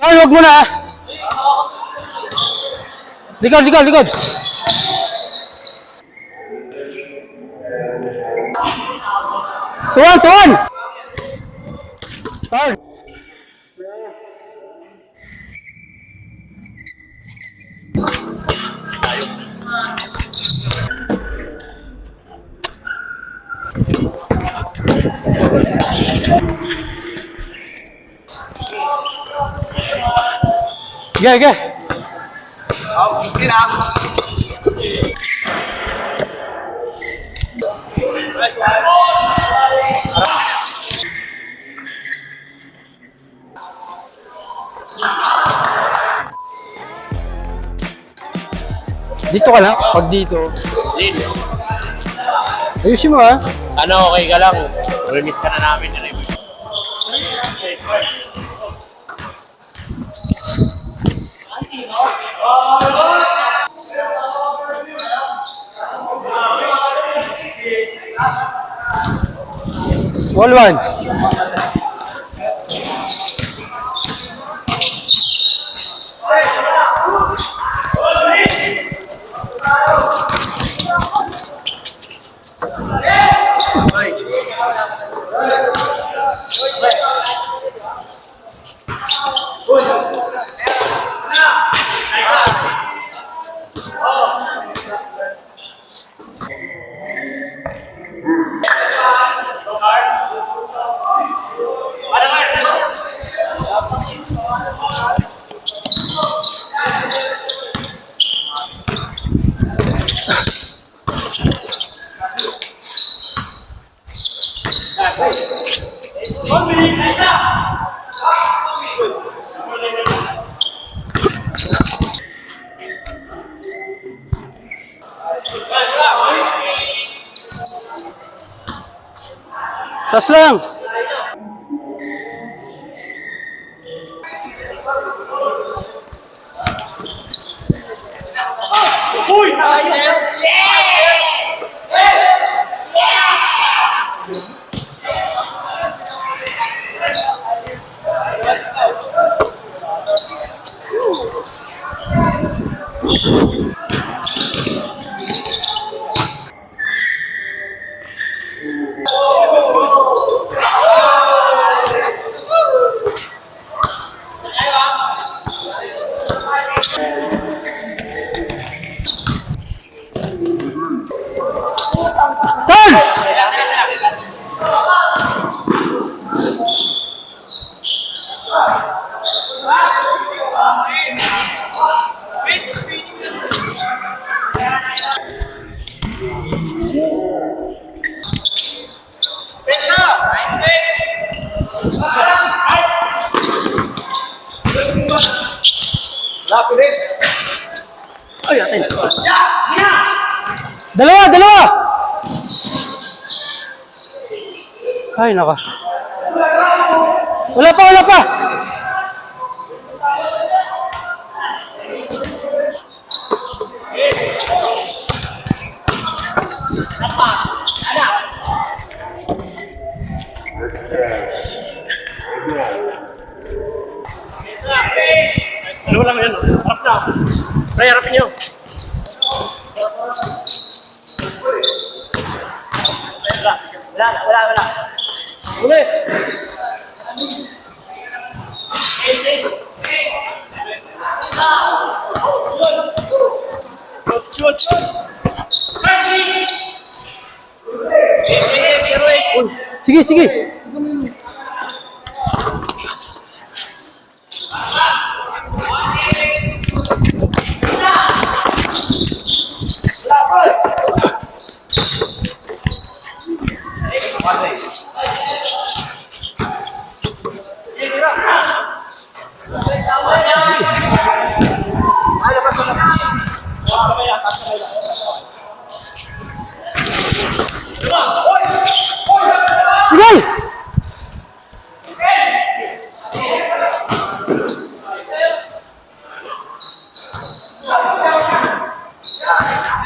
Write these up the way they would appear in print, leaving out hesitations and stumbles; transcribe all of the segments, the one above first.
Ay, wag mo na. Likod, likod, likod. Tuwan, tuwan. Tuwan. Sige, sige. Sige na. Dito ka lang. Pag dito. Lin, Ayusin mo ha. ano, okay ka lang. Remiss ka na namin. All one. Tas lang. Dalawa, dalawa. Ay, naka. Wala pa, wala pa. Dalawa lang yan. Harap na. Try, harapin nyo. Wala. Ulit. Sige, sige. Sige.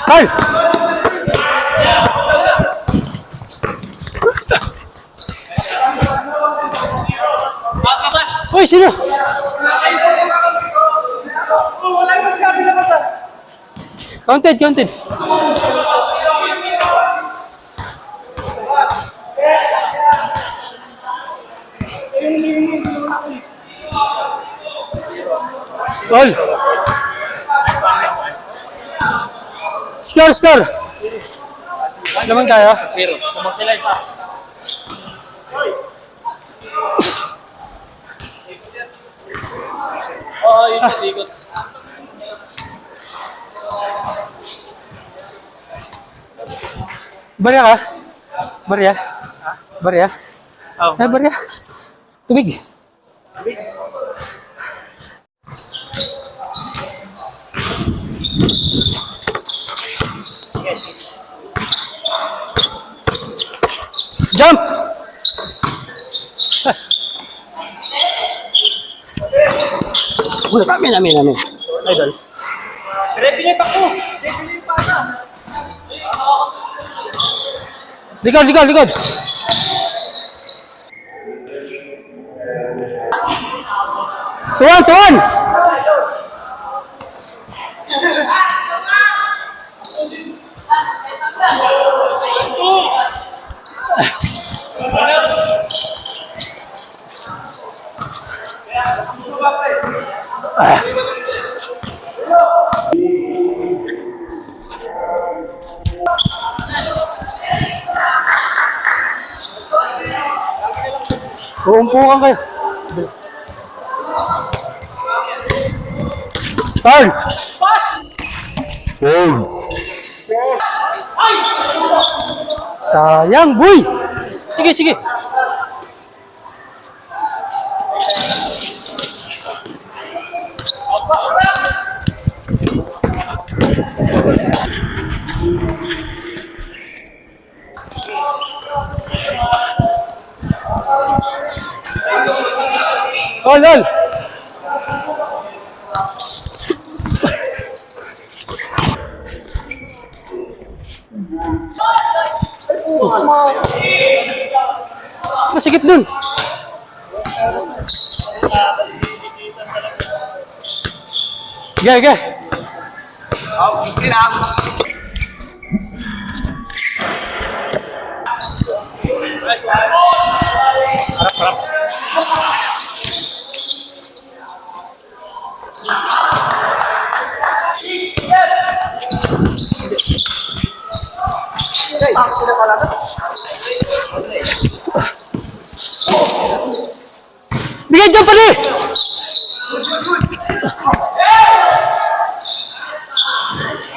Hoy! Hoy, sino? Counted, counted. All. Score, score. Naman tayo. Zero. Kumang sila isa. Oo, ikot. Barya ka? Barya? Barya? Oh. Ay, barya. Tubig. Jump! Uy, amin. Idol. Diretso ako. Likod. Tuan! Uumpukan kayo. Turn! Sayang, boy! Sige. Ol! Masikip dun. Ge. Oh, Christine ako. Harap. Bigay dyan pala!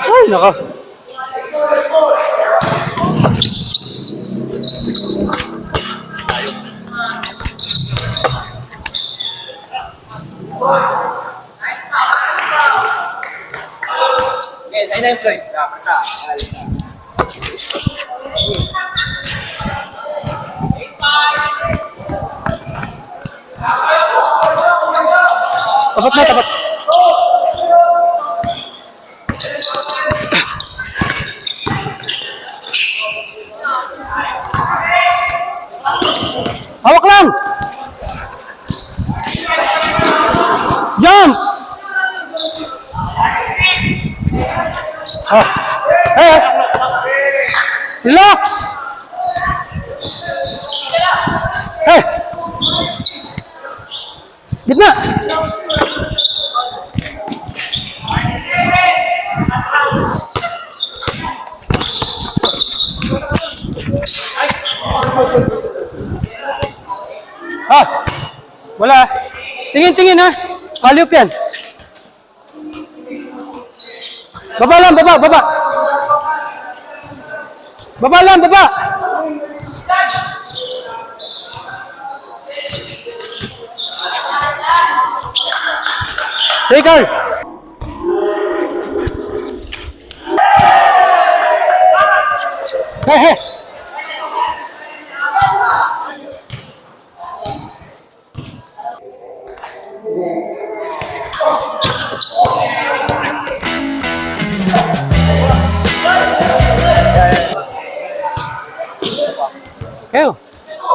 Ay, naka. Yes, ayun na yung Floyd. Kata. Tapat. Hawak lang! Jump! Hey! Relax! Hey! Gitna! Wala. Tingin ha. Haliop yan. Baba lang, baba. Baba lang, baba. Sige, Carl. Hey.